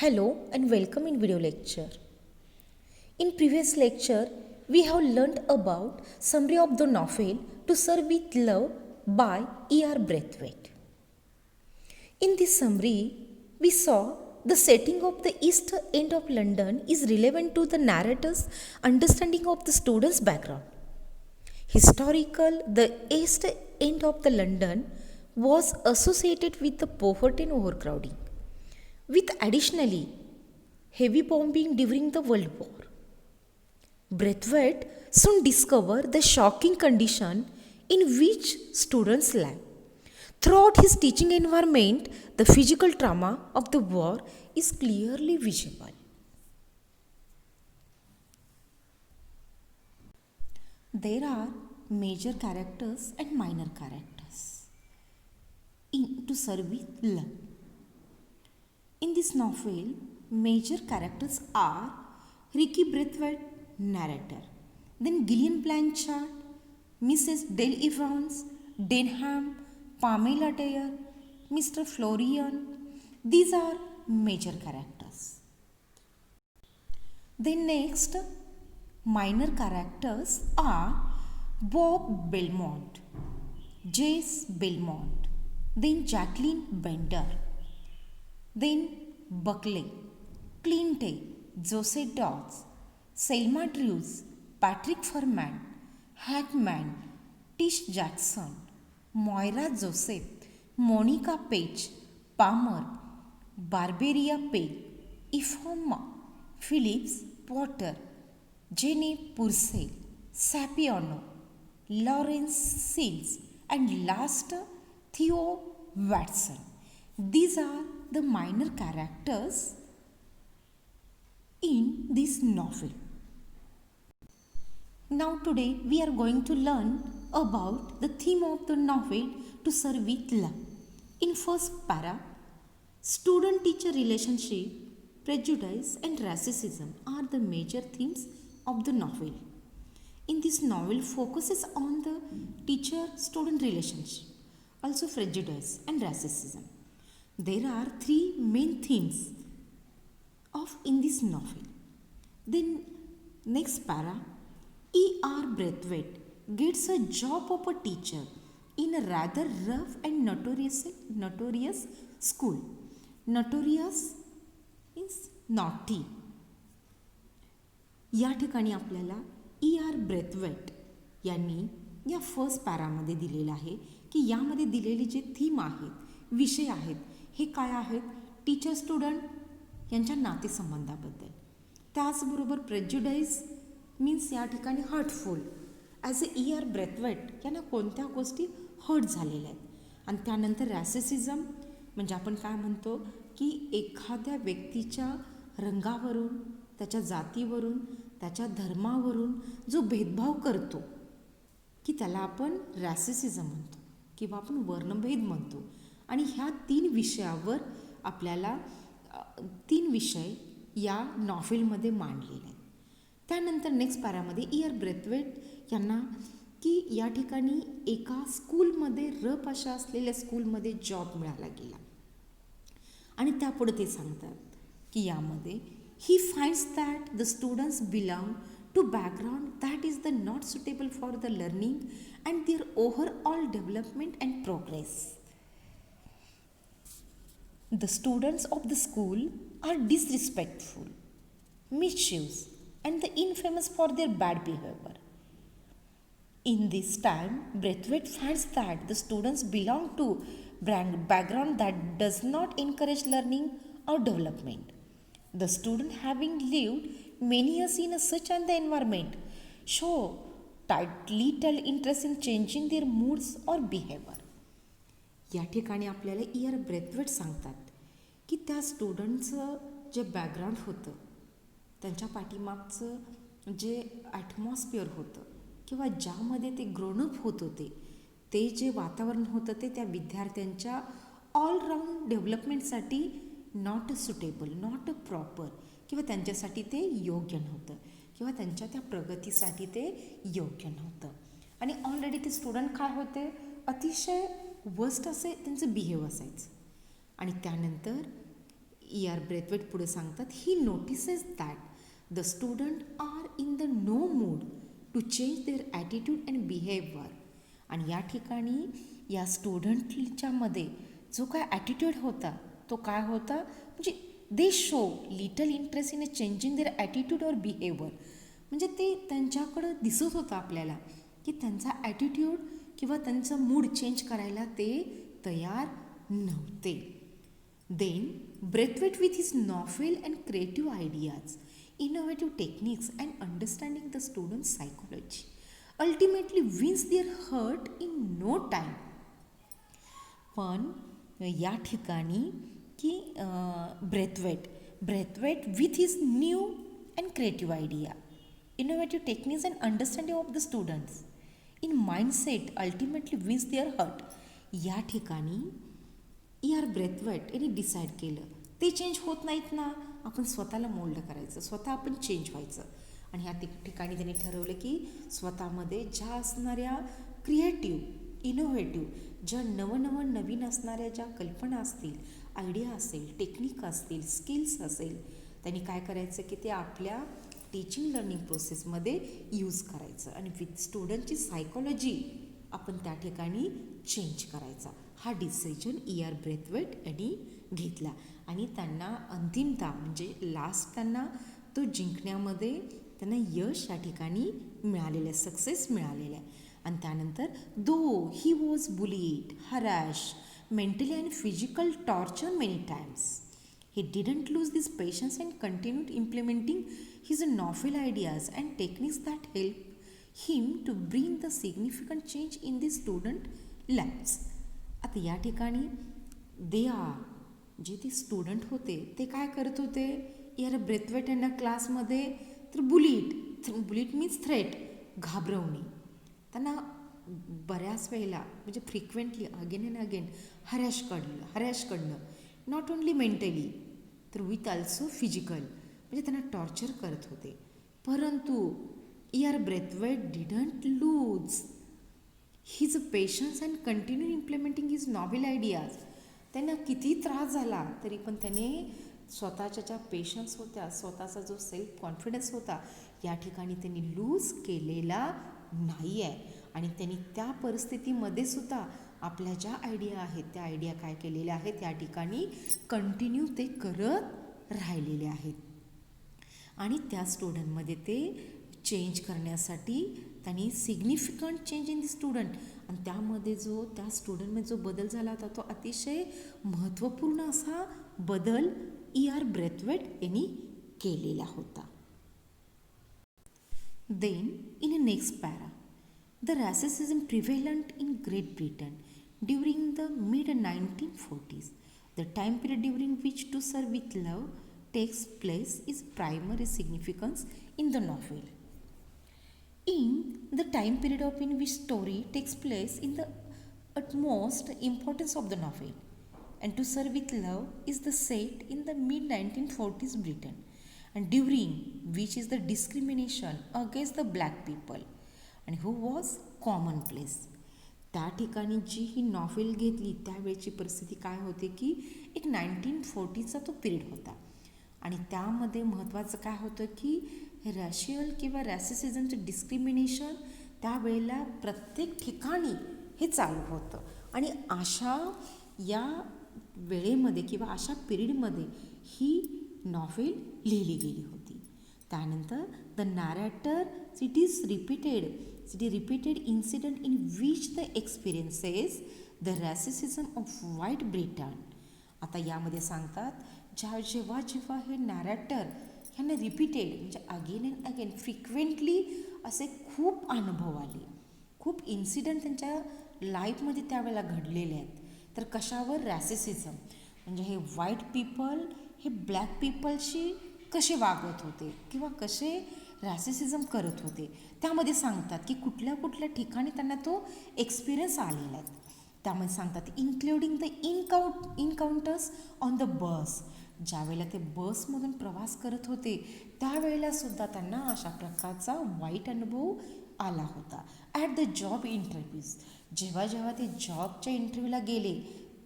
Hello and welcome in video lecture. In previous lecture, we have learnt about summary of the novel To Serve with Love by E.R. Braithwaite. In this summary, we saw the setting of the East End of London is relevant to the narrator's understanding of the student's background. Historical, the East End of the London was associated with the poverty and overcrowding, with additionally heavy bombing during the World War. Braithwaite soon discovered the shocking condition in which students live. Throughout his teaching environment, the physical trauma of the war is clearly visible. There are major characters and minor characters in To Serve with Love. In this novel, major characters are Ricky Braithwaite, narrator, then Gillian Blanchard, Mrs. Dale Evans, Denham, Pamela Dyer, Mr. Florian. These are major characters. Then next, minor characters are Bob Belmont, Jace Belmont, then Jacqueline Bender, then Buckley, Clint, Joseph Dodds, Selma Drews, Patrick Furman, Hackman, Tish Jackson, Moira Joseph, Monica Page, Palmer, Barberia Peg, Ifoma, Phillips Potter, Jenny Purcell, Sapiano, Lawrence Seals, and last Theo Watson. These are the minor characters in this novel. Now today we are going to learn about the theme of the novel To Serve with Love. In first para, student-teacher relationship, prejudice and racism are the major themes of the novel. In this novel focuses on the teacher-student relationship, also prejudice and racism. There are three main themes in this novel. Then next para, E.R. Braithwaite gets a job of a teacher in a rather rough and notorious school. Notorious means naughty. या ठिकाणी आपल्याला E.R. Brathwaite यांनी या first पॅरामध्ये दिलेलं आहे की यामध्ये दिलेले जे थीम आहेत, विषय आहेत, हे काय आहेत? टीचर स्टुडंट यांच्या नातेसंबंधाबद्दल. त्याचबरोबर प्रेज्युडाईज मीन्स या ठिकाणी hurtful. As a E.R. Brathwaite यांना कोणत्या गोष्टी हर्ट झालेल्या आहेत. आणि त्यानंतर रॅसिसिझम म्हणजे आपण काय म्हणतो की एखाद्या व्यक्तीच्या रंगावरून, त्याच्या जातीवरून, त्याच्या धर्मावरून जो भेदभाव करतो की त्याला आपण रॅसिसिझम म्हणतो किंवा आपण वर्णभेद म्हणतो. आणि ह्या तीन विषयावर आपल्याला तीन विषय या नॉव्हेलमध्ये मांडलेले आहेत. त्यानंतर नेक्स्ट पॅरामध्ये E.R. ब्रेथवेट यांना की या ठिकाणी एका स्कूलमध्ये रफ अशा असलेल्या स्कूलमध्ये जॉब मिळाला गेला. आणि त्यापुढे ते सांगतात की यामध्ये he finds that the students belong to background that is the not suitable for the learning and their overall development and progress. The students of the school are disrespectful, mischievous, and the infamous for their bad behavior. In this time, Braithwaite finds that the students belong to background that does not encourage learning or development. The student, having lived many years in such an environment, show little interest in changing their moods or behavior. या ठिकाणी आपल्याला E.R. Brathwaite सांगतात की त्या स्टुडंटचं जे background होतं, त्यांच्या पाठीमागचं जे ॲटमॉस्फिअर होतं किंवा ज्यामध्ये ते ग्रोनअप होत होते, ते जे वातावरण होतं ते त्या विद्यार्थ्यांच्या ऑलराऊंड डेव्हलपमेंटसाठी नॉट सुटेबल, नॉट प्रॉपर किंवा त्यांच्यासाठी ते योग्य नव्हतं किंवा त्यांच्या त्या प्रगतीसाठी ते योग्य नव्हतं. आणि ऑलरेडी ते स्टुडंट काय होते, अतिशय वर्स्ट असे त्यांचं बिहेव असायचं. आणि त्यानंतर आर ब्रेथवेट पुढे सांगतात, he notices that the student are in the no mood to change their attitude and behaviour. आणि या ठिकाणी या स्टुडंटच्या मध्ये जो काय ॲटिट्यूड होता तो काय होता, म्हणजे they show little interest in a changing their attitude or behaviour. म्हणजे ते त्यांच्याकडं दिसत होतं आपल्याला की त्यांचा ॲटिट्यूड किंवा त्यांचं मूड चेंज करायला ते तयार नव्हते. Then Braithwaite with his novel and creative ideas, innovative techniques and understanding the student psychology ultimately wins their heart in no time. पण या ठिकाणी की Braithwaite with his new and creative idea, innovative techniques and understanding of the students in mindset ultimately wins their heart. या ठिकाणी R Braithwaite यांनी decide केलं ते change होत नाहीत ना, आपण स्वतःला मोल्ड करायचं, स्वतः आपण चेंज व्हायचं. आणि ह्या ठिकाणी त्यांनी ठरवलं की स्वतःमध्ये ज्या असणाऱ्या क्रिएटिव्ह इनोव्हेटिव्ह ज्या नवीन असणाऱ्या ज्या कल्पना असतील, आयडिया असेल, टेक्निक असतील, स्किल्स असेल, त्यांनी काय करायचं की ते आपल्या टीचिंग लर्निंग प्रोसेसमध्ये यूज करायचं आणि विथ स्टुडंटची सायकोलॉजी आपण त्या ठिकाणी चेंज करायचा. हा डिसिजन आर ब्रेथवेट यांनी घेतला आणि त्यांना अंतिमतः म्हणजे लास्ट त्यांना तो जिंकण्यामध्ये त्यांना यश या ठिकाणी मिळालेलं आहे, सक्सेस मिळालेलं आहे. आणि त्यानंतर though he was bullied, harass, mentally and physical torture many times, he didn't lose this patience and continued implementing his novel ideas and techniques that helped him to bring the significant change in the student lives. आता या ठिकाणी जे ते student होते ते काय करत होते, यार ब्रेथवेट यांना क्लासमध्ये तर बुलीट मीन्स थ्रेट, घाबरवणे, त्यांना बऱ्याच वेळेला म्हणजे frequently again and again harass करणं नॉट ओन्ली मेंटली तर विथ ऑल्सो फिजिकल, म्हणजे त्यांना टॉर्चर करत होते. परंतु R Braithwaite didn't lose his patience and continue implementing his novel ideas. त्यांना किती त्रास झाला तरी पण त्याने स्वतःच्या ज्या पेशन्स होत्या, स्वतःचा जो सेल्फ कॉन्फिडन्स होता, या ठिकाणी त्यांनी लूज केलेला नाही आहे. आणि त्यांनी त्या परिस्थितीमध्ये सुद्धा आपल्या ज्या आयडिया आहेत त्या आयडिया काय केलेल्या आहेत या ठिकाणी कंटिन्यू ते करत राहिलेले आहेत. आणि त्या स्टुडंटमध्ये ते चेंज करण्यासाठी त्यांनी significant change in the student, आणि त्यामध्ये त्या स्टुडंटमध्ये जो बदल झाला होता तो अतिशय महत्त्वपूर्ण असा बदल आर ब्रेथवेट यांनी केलेला होता. Then in a next para, the racism prevalent in Great Britain during the mid-1940s, the time period during which To Serve with Love takes place, is primary significance in the novel. In the time period in which story takes place in the utmost importance of the novel, and To Serve with Love is the set in the mid-1940s Britain, and during which is the discrimination against the black people आणि who was common place. त्या ठिकाणी जी ही novel घेतली त्यावेळची परिस्थिती काय होते की एक 1940चा तो पिरियड होता आणि त्यामध्ये महत्त्वाचं काय होतं की रॅशियल किंवा रॅसिसिझमचं डिस्क्रिमिनेशन त्यावेळेला प्रत्येक ठिकाणी हे चालू होतं. आणि अशा या वेळेमध्ये किंवा अशा पिरियडमध्ये ही नॉवेल लिहिली गेली होती. त्यानंतर the narrator it is repeated incident in which the experiences the racism of white Britain. आता यामध्ये सांगतात जेव्हा हे नॅरेटर ह्यांना रिपीटेड म्हणजे अगेन अँड अगेन फ्रिक्वेंटली असे खूप अनुभव आले, खूप इन्सिडेंट त्यांच्या लाईफमध्ये त्यावेळेला घडलेले आहेत. तर कशावर, रॅसिसिझम म्हणजे हे व्हाईट पीपल हे ब्लॅक पीपलशी कसे वागत होते किंवा कसे रॅसिसिझम करत होते, त्यामध्ये सांगतात की कुठल्या ठिकाणी त्यांना तो एक्सपिरियन्स आलेला आहे. त्यामध्ये सांगतात including the encounters on the bus, ज्यावेळेला ते बसमधून प्रवास करत होते त्यावेळेला सुद्धा त्यांना अशा प्रकारचा वाईट अनुभव आला होता. ॲट द जॉब इंटरव्ह्यूज, जेव्हा ते जॉबच्या इंटरव्ह्यूला गेले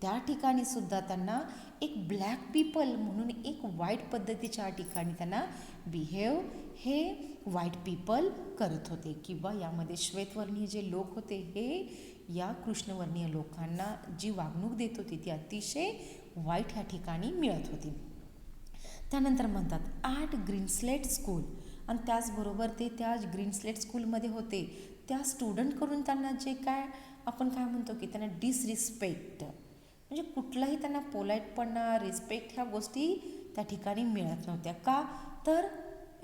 त्या ठिकाणी सुद्धा त्यांना एक ब्लॅक पीपल म्हणून एक वाईट पद्धतीच्या ठिकाणी त्यांना बिहेव हे व्हाईट पीपल करत होते, किंवा यामध्ये श्वेतवर्णीय जे लोक होते हे या कृष्णवर्णीय लोकांना जी वागणूक देत होती ती अतिशय वाईट ह्या ठिकाणी मिळत होती. त्यानंतर म्हणतात ॲट ग्रीनस्लेट स्कूल, आणि त्याचबरोबर ते त्या ग्रीनस्लेट स्कूलमध्ये होते त्या स्टुडंटकडून त्यांना जे काय आपण काय म्हणतो की त्यांना डिसरिस्पेक्ट, म्हणजे कुठलाही त्यांना पोलाईटपणा, रिस्पेक्ट ह्या गोष्टी त्या ठिकाणी मिळत नव्हत्या. का तर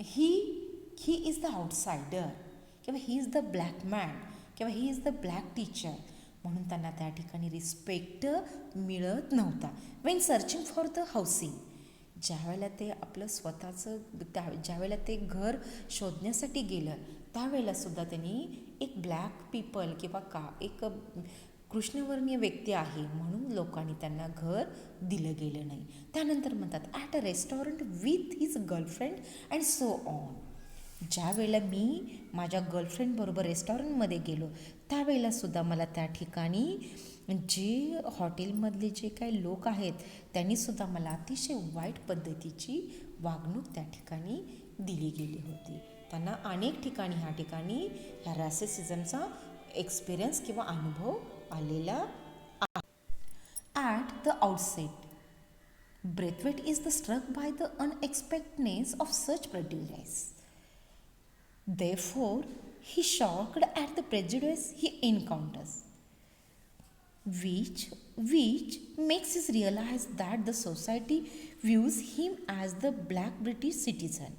ही इज द आउटसायडर, किंवा he is the black man, किंवा he is the black teacher, म्हणून त्यांना त्या ठिकाणी रिस्पेक्ट मिळत नव्हता. When searching for the housing, ज्यावेळेला ते आपलं स्वतःचं ज्यावेळेला ते घर शोधण्यासाठी गेलं त्यावेळेलासुद्धा त्यांनी एक ब्लॅक पीपल किंवा एक कृष्णवर्णीय व्यक्ती आहे म्हणून लोकांनी त्यांना घर दिलं गेलं नाही. त्यानंतर म्हणतात at a restaurant with his girlfriend and so on, ज्या वेळेला मी माझ्या गर्लफ्रेंडबरोबर रेस्टॉरंटमध्ये गेलो त्यावेळेलासुद्धा मला त्या ठिकाणी जे हॉटेलमधले जे काही लोक आहेत त्यांनीसुद्धा मला अतिशय वाईट पद्धतीची वागणूक त्या ठिकाणी दिली गेली होती. त्यांना अनेक ठिकाणी ह्या ठिकाणी ह्या रॅसिझमचा एक्सपिरियन्स किंवा अनुभव आलेला आहे. At the outset Braithwaite is the struck by the unexpectedness of such prejudice. Therefore, he shocked at the prejudice he encounters, which makes us realize that the society views him as the black British citizen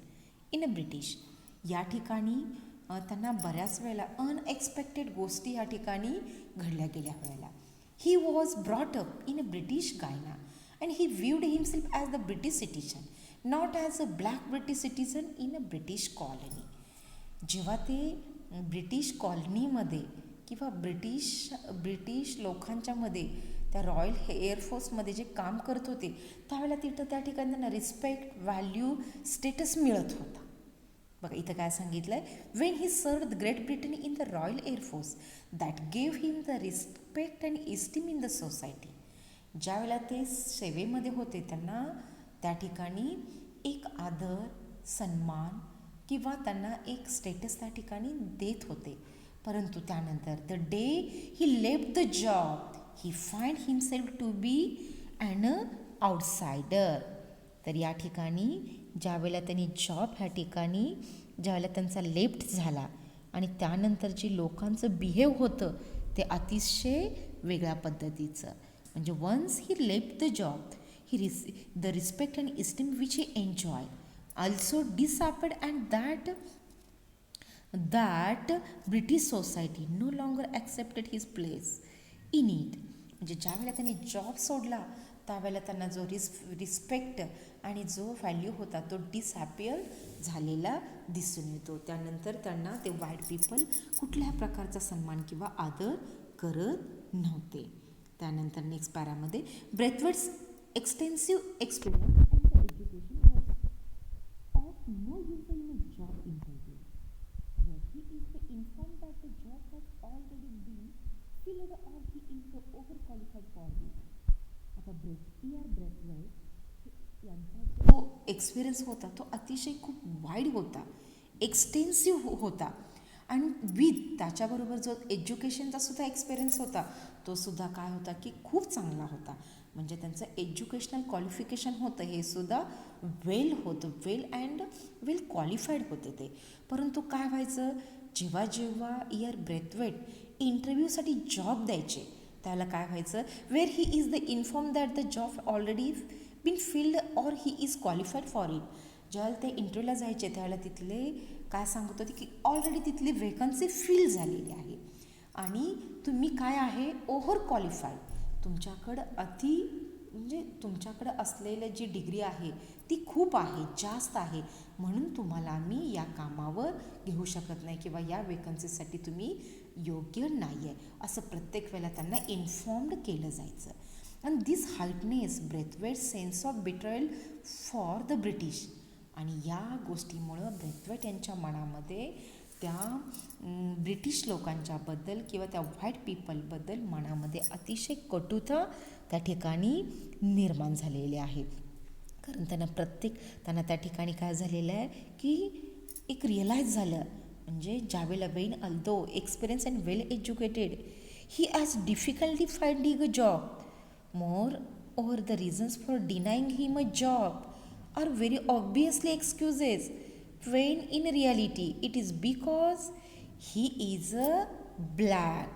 in a British. या ठिकाणी त्यांना बऱ्याच वेळेला unexpected गोष्टी या ठिकाणी घडल्या गेल्या वेळेला. He was brought up in a British Guiana and he viewed himself as the British citizen, not as a black British citizen in a British colony. जेव्हा ते ब्रिटिश कॉलनीमध्ये किंवा ब्रिटिश लोकांच्यामध्ये त्या रॉयल एअरफोर्समध्ये जे काम करत होते त्यावेळेला त्या ठिकाणी त्यांना रिस्पेक्ट, व्हॅल्यू, स्टेटस मिळत होता. बघा इथं काय सांगितलं आहे, when he served great Britain in the royal air force that gave him the respect and esteem in the society. ज्यावेळेला ते सेवेमध्ये होते त्यांना त्या ठिकाणी एक आदर, सन्मान किंवा त्यांना एक स्टेटस त्या ठिकाणी देत होते. परंतु त्यानंतर the day he left the job he find himself to be an outsider. तर या ठिकाणी ज्यावेळेला त्यांनी जॉब ह्या ठिकाणी ज्यावेळेला त्यांचा लेफ्ट झाला आणि त्यानंतर जे लोकांचं बिहेव होतं ते अतिशय वेगळ्या पद्धतीचं, म्हणजे once he left the job he the respect and esteem which he enjoy also disappeared, and that British society no longer accepted his place in it. म्हणजे ज्यावेळेला त्यांनी जॉब सोडला त्यावेळेला त्यांना जो रिस्पेक्ट आणि जो व्हॅल्यू होता तो डिसॲपियर झालेला दिसून येतो. त्यानंतर त्यांना ते व्हाईट पीपल कुठल्याही प्रकारचा सन्मान किंवा आदर करत नव्हते. त्यानंतर नेक्स्ट पॅरामध्ये Braithwaite's extensive experience no user in a job interview, where he is informed that the job has already been filled or he is overqualified for it. आता ब्रेथवेट यांचा जो एक्सपिरियन्स होता तो अतिशय खूप वाईड होता, एक्सटेन्सिव्ह होता, आणि विथ त्याच्याबरोबर जो एज्युकेशनचा सुद्धा एक्सपिरियन्स होता तो सुद्धा काय होता की खूप चांगला होता. म्हणजे त्यांचं एज्युकेशनल क्वालिफिकेशन होतं हे सुद्धा वेल होतं, वेल क्वालिफाईड होते ते. परंतु काय व्हायचं, जेव्हा ब्रेथवेट इंटरव्ह्यूसाठी जॉब द्यायचे त्याला काय व्हायचं, where he is the inform that the job already been filled or he is qualified for it. ज्यावेळेला ते इंटरव्ह्यूला जायचे त्यावेळेला तिथले काय सांगत होते की ऑलरेडी तिथली वेकन्सी फिल झालेली आहे आणि तुम्ही काय आहे ओव्हर क्वालिफाईड, तुमच्याकडं असलेली जी डिग्री आहे ती खूप आहे, जास्त आहे, म्हणून तुम्हाला आम्ही या कामावर घेऊ शकत नाही किंवा या वेकन्सीसाठी तुम्ही योग्य नाही आहे असं प्रत्येक वेळेला त्यांना इन्फॉर्म्ड केलं जायचं. And this hardness Braithwaite sense of betrayal for the British. आणि या गोष्टीमुळं ब्रेथवेट यांच्या मनामध्ये त्या ब्रिटिश लोकांच्याबद्दल किंवा त्या व्हाईट पीपलबद्दल मनामध्ये अतिशय कटुता त्या ठिकाणी निर्माण झालेली आहे. कारण त्यांना त्या ठिकाणी काय झालेलं आहे की एक रिअलाईज झालं, म्हणजे ज्यावेळेला when although experience and well educated he as difficultly finding a job moreover the reasons for denying him a job are very obviously excuses when in reality it is because he is a black.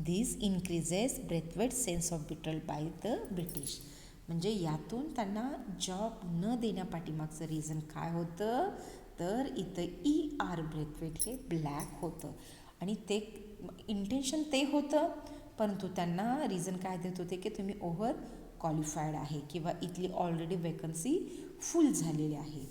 This increases Braithwaite's sense of betrayal by the British. म्हणजे यातून त्यांना job न देण्यापाठीमागचं reason काय होतं तर इथं E.R. Brathwaite हे black होतं आणि ते इंटेन्शन ते होतं, परंतु त्यांना रिझन काय देत होते की तुम्ही ओव्हर क्वालिफाईड आहे किंवा इथली ऑलरेडी वेकन्सी फुल झालेली आहे.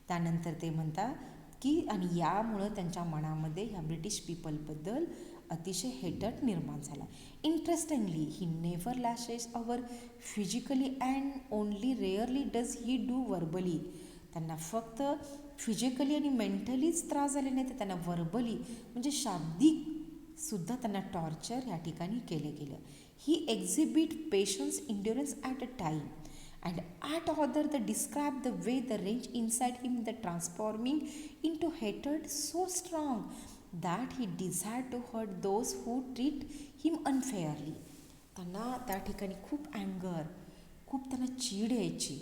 त्यानंतर ते म्हणतात की आणि यामुळं त्यांच्या मनामध्ये ह्या ब्रिटिश पीपलबद्दल अतिशय हेटट निर्माण झाला. Interestingly he never lashes our physically and only rarely does he do verbally. त्यांना फक्त फिजिकली आणि मेंटलीच त्रास झाले नाही तर त्यांना वर्बली म्हणजे शाब्दिकसुद्धा त्यांना टॉर्चर या ठिकाणी केलं गेलं. He exhibit patience endurance at a time and at other they describe the way the rage inside him the transforming into hatred so strong that he desired to hurt those who treat him unfairly. त्यांना त्या ठिकाणी खूप अँगर, खूप त्यांना चीड यायची,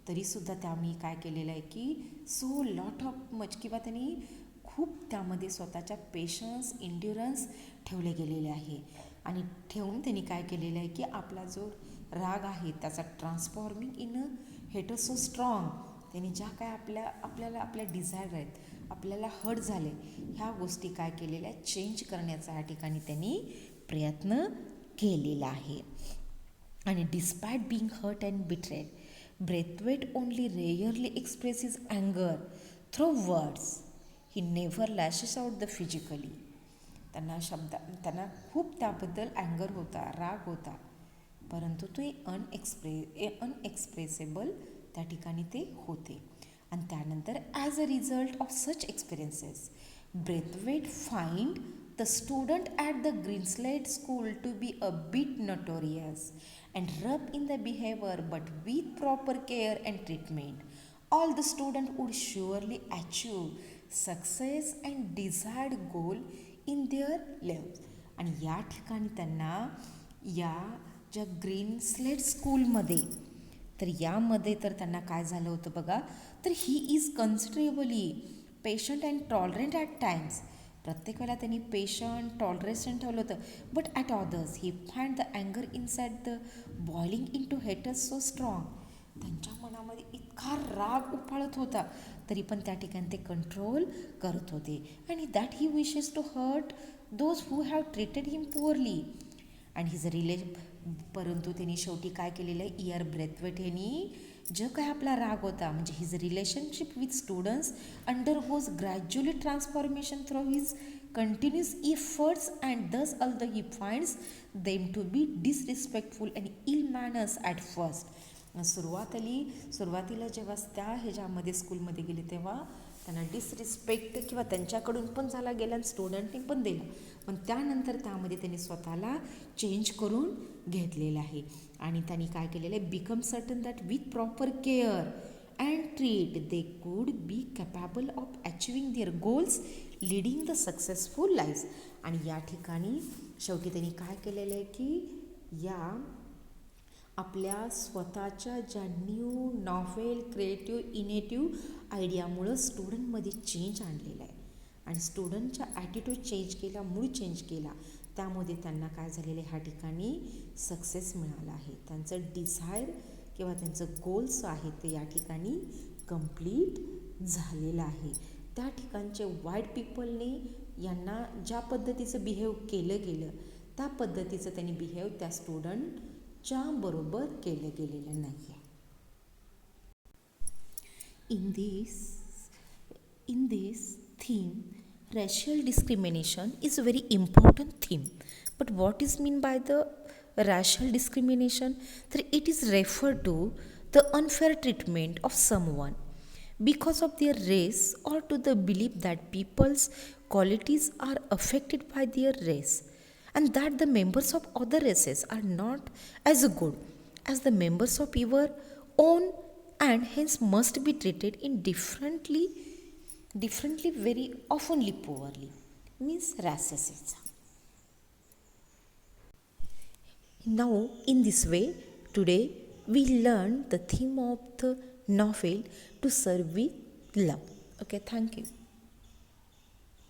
तरीसुद्धा त्यांनी काय केलेलं आहे की सो लॉट ऑफ मच किंवा त्यांनी खूप त्यामध्ये स्वतःच्या पेशन्स इंड्युरन्स ठेवले गेलेले आहे आणि ठेवून त्यांनी काय केलेलं आहे की आपला जो राग आहे त्याचा transforming in a hater so strong. त्यांनी ज्या काय आपल्याला आपल्या डिझायर आहेत, आपल्याला हर्ट झाले ह्या गोष्टी काय केलेल्या आहेत चेंज करण्याचा या ठिकाणी त्यांनी प्रयत्न केलेला आहे. आणि despite being hurt and betrayed Braithwaite only rarely expresses अँगर through words. He never lashes out the physically. त्यांना खूप त्याबद्दल अँगर होता, राग होता, परंतु ते अनएक्सप्रेसेबल त्या ठिकाणी ते होते. आणि त्यानंतर as a result of such experiences Braithwaite find the student at the Greenslade school to be a bit notorious and rough in the behaviour but with proper care and treatment all the student would surely achieve success and desired goal in their live. आणि या ठिकाणी त्यांना या ज्या green slate स्कूलमध्ये तर यामध्ये तर त्यांना काय झालं होतं बघा, तर he is considerably patient and tolerant at times. प्रत्येक वेळेला त्यांनी पेशंट टॉलरेशन ठेवलं होतं, but at others he find the अँगर inside the boiling into haters so strong. त्यांच्या मनामध्ये इतका राग उफाळत होता तरी पण त्या ठिकाणी ते कंट्रोल करत होते. आणि that he wishes to hurt those who have treated him poorly and his परंतु त्यांनी शेवटी काय केलेलं आहे, E.R. ब्रेथवेट यांनी जो काय आपला राग होता म्हणजे his relationship with students undergoes gradually transformation through his continuous efforts and thus although he finds them to be disrespectful and ill manners at first. सुरुवातीला जेव्हा त्या ह्याच्यामध्ये स्कूलमध्ये गेले तेव्हा त्यांना डिसरिस्पेक्ट किंवा त्यांच्याकडून पण झाला गेला आणि स्टुडंटने पण दिला, पण त्यानंतर त्यामध्ये त्यांनी स्वतःला चेंज करून घेतलेलं आहे. आणि त्यांनी काय केलेलं आहे, become certain that with proper care and treat they could be capable of achieving their goals leading the successful life. आणि या ठिकाणी शेवटी त्यांनी काय केलेलं आहे की या आपल्या स्वतःच्या ज्या न्यू नॉव्हेल क्रिएटिव्ह इनेटिव्ह आयडियामुळं स्टुडंटमध्ये चेंज आणलेला आहे आणि स्टुडंटच्या ॲटिट्यूड चेंज केला, मूड चेंज केला, त्यामध्ये त्यांना काय झालेलं आहे ह्या ठिकाणी सक्सेस मिळाला आहे. त्यांचं डिझायर किंवा त्यांचं गोल्स आहे ते या ठिकाणी कंप्लीट झालेलं आहे. त्या ठिकाणचे व्हाईट पीपलने यांना ज्या पद्धतीचं बिहेव केलं गेलं त्या पद्धतीचं त्यांनी बिहेव त्या स्टुडंटच्या बरोबर केलं गेलेलं नाही आहे. In this theme, racial discrimination is a very important theme. But what is meant by the racial discrimination? That it is referred to the unfair treatment of someone because of their race or to the belief that peoples qualities are affected by their race, and that the members of other races are not as good as the members of your own, and hence must be treated in differently, very oftenly poorly, means racism. Now, in this way, today we learn the theme of the novel To Serve with Love. Okay, thank you.